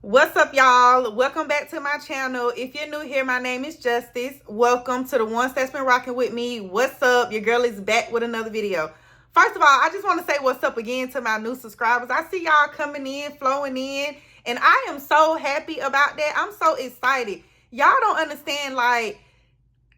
What's up, y'all? Welcome back to my channel. If you're new here, my name is Justice. Welcome to the ones that's been rocking with me. What's up? Your girl is back with another video. First of all, I just want to say what's up again to my new subscribers. I see y'all coming in, flowing in, and I am so happy about that. I'm so excited. Y'all don't understand, like,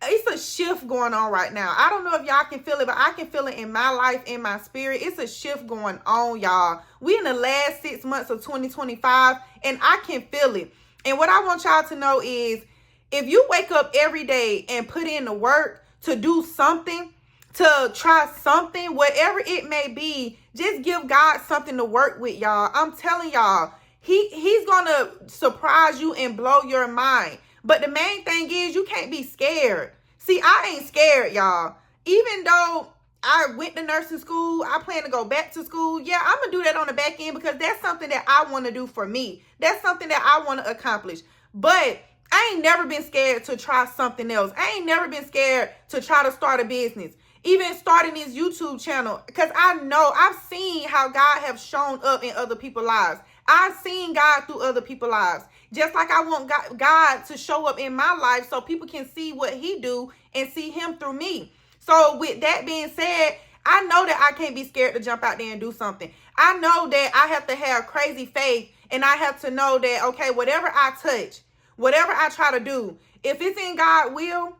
it's a shift going on right now. I don't know if y'all can feel it, but I can feel it in my life, in my spirit. It's a shift going on, y'all. We in the last 6 months of 2025, and I can feel it. And what I want y'all to know is, if you wake up every day and put in the work to do something, to try something, whatever it may be, just give God something to work with, y'all. I'm telling y'all, he's gonna surprise you and blow your mind. But the main thing is, you can't be scared. See, I ain't scared, y'all. Even though I went to nursing school, I plan to go back to school. Yeah, I'm going to do that on the back end because that's something that I want to do for me. That's something that I want to accomplish. But I ain't never been scared to try something else. I ain't never been scared to try to start a business. Even starting this YouTube channel, because I know I've seen how God have shown up in other people's lives. I've seen God through other people's lives. Just like I want God to show up in my life so people can see what he do and see him through me. So with that being said, I know that I can't be scared to jump out there and do something. I know that I have to have crazy faith, and I have to know that, okay, whatever I touch, whatever I try to do, if it's in God's will,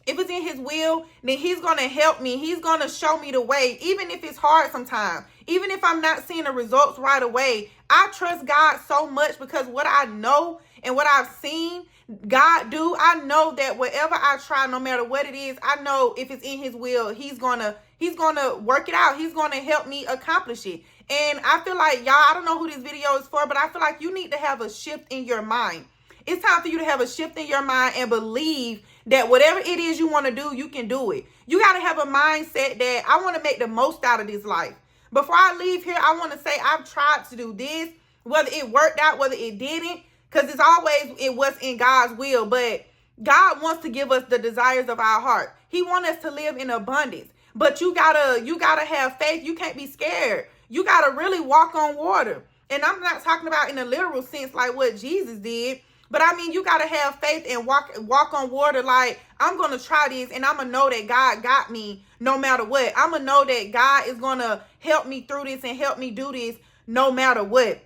if it's in his will, then he's going to help me. He's going to show me the way, even if it's hard sometimes. Even if I'm not seeing the results right away, I trust God so much because what I know and what I've seen God do, I know that whatever I try, no matter what it is, I know if it's in his will, he's going to work it out. He's going to help me accomplish it. And I feel like, y'all, I don't know who this video is for, but I feel like you need to have a shift in your mind. It's time for you to have a shift in your mind and believe that whatever it is you want to do, you can do it. You got to have a mindset that I want to make the most out of this life. Before I leave here, I want to say I've tried to do this, whether it worked out, whether it didn't, because it's always it was in God's will. But God wants to give us the desires of our heart. He wants us to live in abundance. But you gotta have faith. You can't be scared. You gotta really walk on water. And I'm not talking about in a literal sense like what Jesus did. But I mean, you got to have faith and walk on water. Like, I'm going to try this and I'm going to know that God got me no matter what. I'm going to know that God is going to help me through this and help me do this no matter what.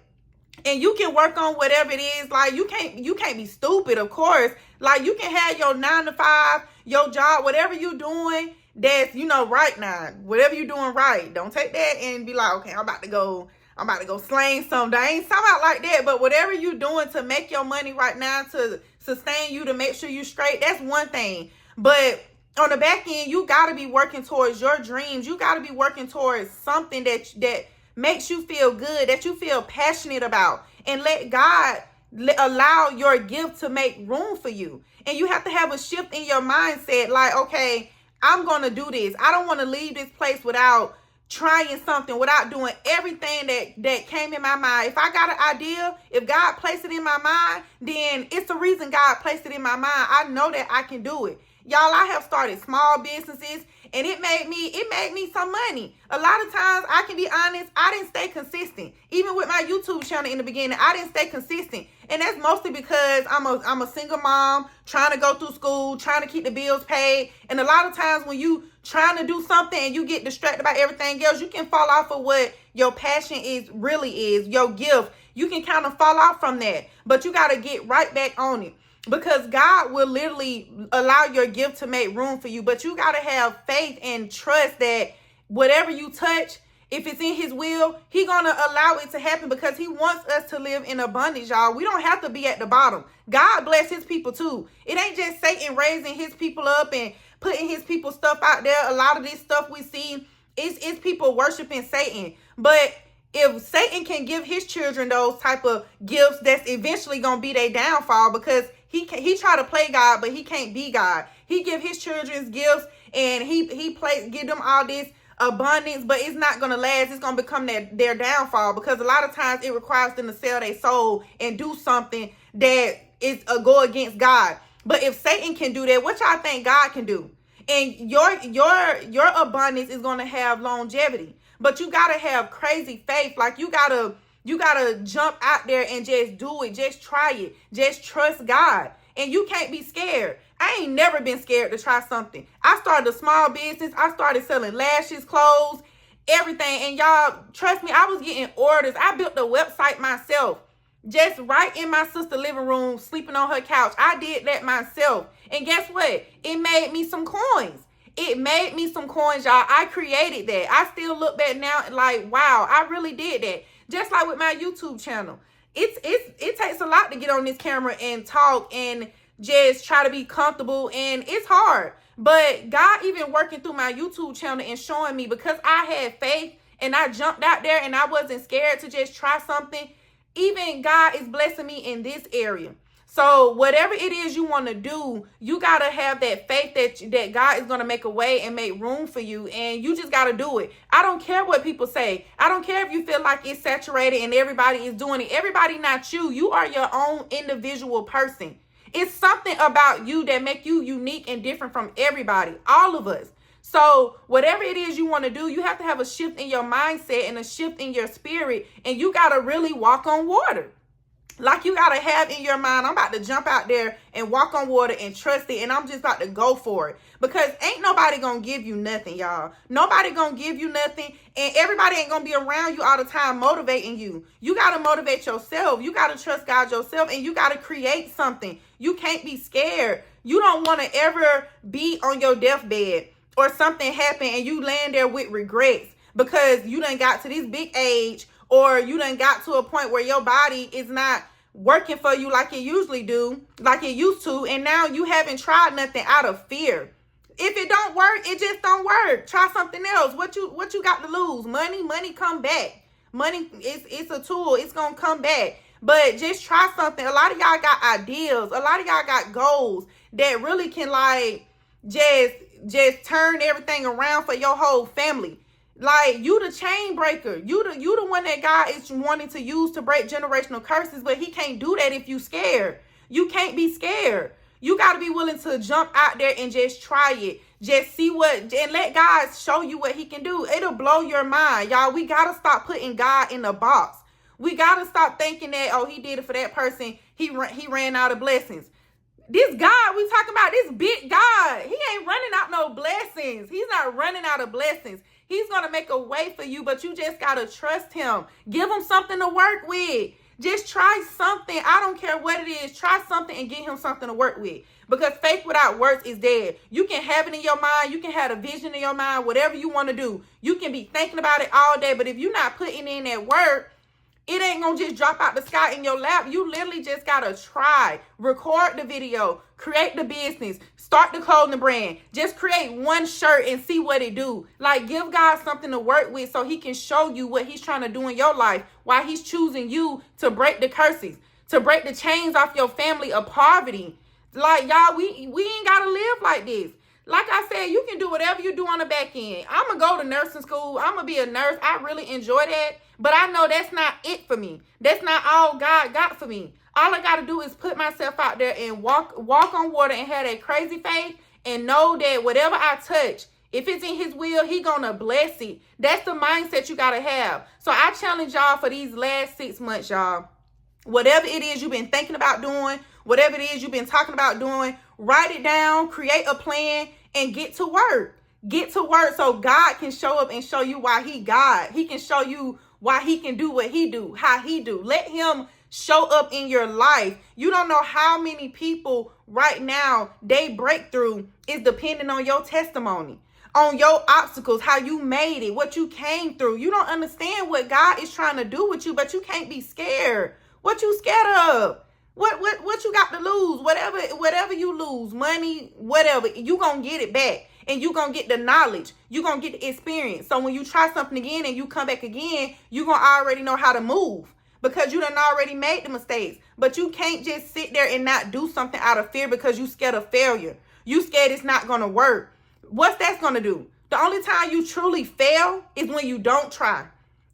And you can work on whatever it is. Like, you can't be stupid, of course. Like, you can have your 9 to 5, your job, whatever you're doing that's, right now. Whatever you're doing right. Don't take that and be like, okay, I'm about to go slang something. I ain't talking about like that, but whatever you're doing to make your money right now, to sustain you, to make sure you're straight, that's one thing. But on the back end, you got to be working towards your dreams. You got to be working towards something that makes you feel good, that you feel passionate about, and let God allow your gift to make room for you. And you have to have a shift in your mindset. Like, okay, I'm going to do this. I don't want to leave this place without trying something, without doing everything that came in my mind. If I got an idea, if God placed it in my mind, then it's the reason God placed it in my mind. I know that I can do it. Y'all, I have started small businesses and it made me some money. A lot of times, I can be honest, I didn't stay consistent. Even with my YouTube channel in the beginning, I didn't stay consistent. And that's mostly because I'm a single mom trying to go through school, trying to keep the bills paid. And a lot of times when you trying to do something and you get distracted by everything else, you can fall off of what your passion really is, your gift. You can kind of fall off from that. But you got to get right back on it. Because God will literally allow your gift to make room for you. But you got to have faith and trust that whatever you touch, if it's in his will, he's going to allow it to happen because he wants us to live in abundance, y'all. We don't have to be at the bottom. God bless his people too. It ain't just Satan raising his people up and putting his people stuff out there. A lot of this stuff we see is people worshiping Satan. But if Satan can give his children those type of gifts, that's eventually going to be their downfall, because he try to play God, but he can't be God. He give his children's gifts and he give them all this abundance, but it's not going to last. It's going to become their downfall, because a lot of times it requires them to sell their soul and do something that is a go against God. But if Satan can do that, what y'all think God can do? And your abundance is going to have longevity. But you got to have crazy faith. Like, you got to You got to jump out there and just do it. Just try it. Just trust God. And you can't be scared. I ain't never been scared to try something. I started a small business. I started selling lashes, clothes, everything. And y'all, trust me, I was getting orders. I built a website myself. Just right in my sister's living room, sleeping on her couch. I did that myself. And guess what? It made me some coins. It made me some coins, y'all. I created that. I still look back now like, wow, I really did that. Just like with my YouTube channel. It takes a lot to get on this camera and talk and just try to be comfortable, and it's hard. But God even working through my YouTube channel and showing me, because I had faith and I jumped out there and I wasn't scared to just try something. Even God is blessing me in this area. So whatever it is you want to do, you got to have that faith that God is going to make a way and make room for you. And you just got to do it. I don't care what people say. I don't care if you feel like it's saturated and everybody is doing it. Everybody not you. You are your own individual person. It's something about you that make you unique and different from everybody. All of us. So whatever it is you want to do, you have to have a shift in your mindset and a shift in your spirit. And you got to really walk on water. Like you got to have in your mind, I'm about to jump out there and walk on water and trust it. And I'm just about to go for it. Because ain't nobody going to give you nothing, y'all. Nobody going to give you nothing. And everybody ain't going to be around you all the time motivating you. You got to motivate yourself. You got to trust God yourself. And you got to create something. You can't be scared. You don't want to ever be on your deathbed or something happen and you land there with regrets because you done got to this big age, or you done got to a point where your body is not working for you like it usually do, like it used to, and now you haven't tried nothing out of fear. If it don't work, it just don't work. Try something else. What you got to lose? Money come back. Money, it's a tool. It's gonna come back. But just try something. A lot of y'all got ideas. A lot of y'all got goals that really can like just turn everything around for your whole family. Like, you the chain breaker. You the one that God is wanting to use to break generational curses, but he can't do that if you scared. You can't be scared. You got to be willing to jump out there and just try it. Just see and let God show you what he can do. It'll blow your mind. Y'all, we got to stop putting God in a box. We got to stop thinking that, oh, he did it for that person. He ran out of blessings. This God we talking about, this big God, he ain't running out no blessings. He's not running out of blessings. He's going to make a way for you, but you just got to trust him. Give him something to work with. Just try something. I don't care what it is. Try something and get him something to work with. Because faith without works is dead. You can have it in your mind. You can have a vision in your mind, whatever you want to do. You can be thinking about it all day, but if you're not putting in that work, it ain't going to just drop out the sky in your lap. You literally just got to try. Record the video. Create the business. Start the clothing brand. Just create one shirt and see what it do. Like, give God something to work with so he can show you what he's trying to do in your life. Why he's choosing you to break the curses. To break the chains off your family of poverty. Like, y'all, we ain't got to live like this. Like I said, you can do whatever you do on the back end. I'm going to go to nursing school. I'm going to be a nurse. I really enjoy that. But I know that's not it for me. That's not all God got for me. All I got to do is put myself out there and walk on water and have that crazy faith and know that whatever I touch, if it's in his will, he going to bless it. That's the mindset you got to have. So I challenge y'all for these last 6 months, y'all. Whatever it is you've been thinking about doing, whatever it is you've been talking about doing, write it down, create a plan, and get to work. Get to work so God can show up and show you why he God. He can show you why he can do what he do, how he do. Let him show up in your life. You don't know how many people right now, they breakthrough is depending on your testimony, on your obstacles, how you made it, what you came through. You don't understand what God is trying to do with you, but you can't be scared. What you scared of? What you got to lose? Whatever you lose, money, whatever, you gonna get it back. And you gonna get the knowledge. You gonna get the experience. So when you try something again and you come back again, you gonna already know how to move. Because you done already made the mistakes. But you can't just sit there and not do something out of fear because you scared of failure. You scared it's not gonna work. What's that gonna do? The only time you truly fail is when you don't try.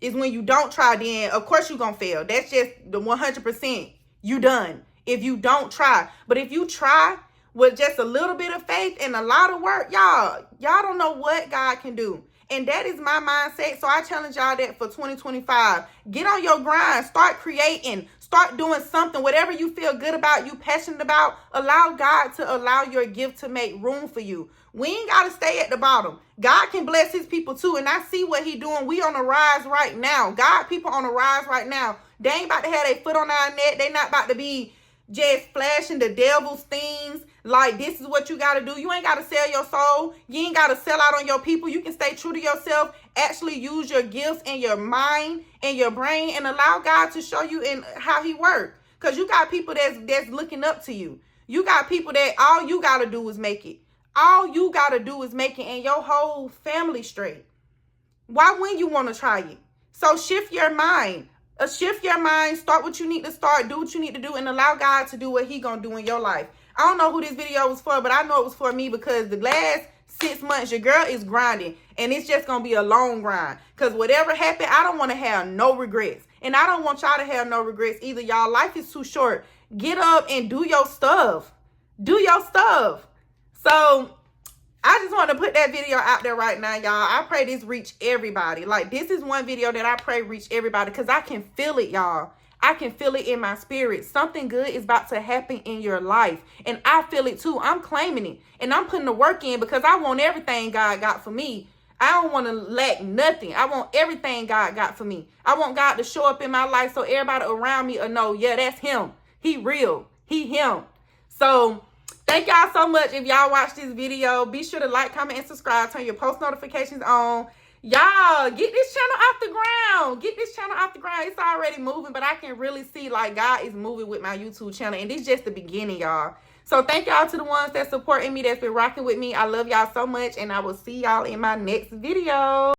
Is when you don't try, then of course you're gonna fail. That's just the 100%. You done if you don't try. But if you try with just a little bit of faith and a lot of work, y'all don't know what God can do. And that is my mindset. So I challenge y'all that for 2025. Get on your grind. Start creating. Start doing something. Whatever you feel good about, you passionate about, allow God to allow your gift to make room for you. We ain't got to stay at the bottom. God can bless his people too. And I see what he doing. We on the rise right now. God people on the rise right now. They ain't about to have their foot on our neck. They not about to be just flashing the devil's things. Like, this is what you got to do. You ain't got to sell your soul. You ain't got to sell out on your people. You can stay true to yourself. Actually use your gifts and your mind and your brain and allow God to show you in how he works. Because you got people that's looking up to you. You got people that all you got to do is make it. All you got to do is make it and your whole family straight. Why wouldn't you want to try it? So shift your mind. Shift your mind. Start what you need to start. Do what you need to do and allow God to do what he going to do in your life. I don't know who this video was for, but I know it was for me because the last 6 months, your girl is grinding. And it's just going to be a long grind. Because whatever happened, I don't want to have no regrets. And I don't want y'all to have no regrets either. Y'all, life is too short. Get up and do your stuff. Do your stuff. So I just want to put that video out there right now, y'all. I pray this reach everybody. Like, this is one video that I pray reach everybody because I can feel it, y'all. I can feel it in my spirit. Something good is about to happen in your life. And I feel it too. I'm claiming it. And I'm putting the work in because I want everything God got for me. I don't want to lack nothing. I want everything God got for me. I want God to show up in my life so everybody around me will know, yeah, that's him. He real. He him. So thank y'all so much. If y'all watch this video, be sure to like, comment, and subscribe. Turn your post notifications on. Y'all, get this channel off the ground. Get this channel off the ground. It's already moving, but I can really see like God is moving with my YouTube channel. And this is just the beginning, y'all. So thank y'all to the ones that's supporting me, that's been rocking with me. I love y'all so much. And I will see y'all in my next video.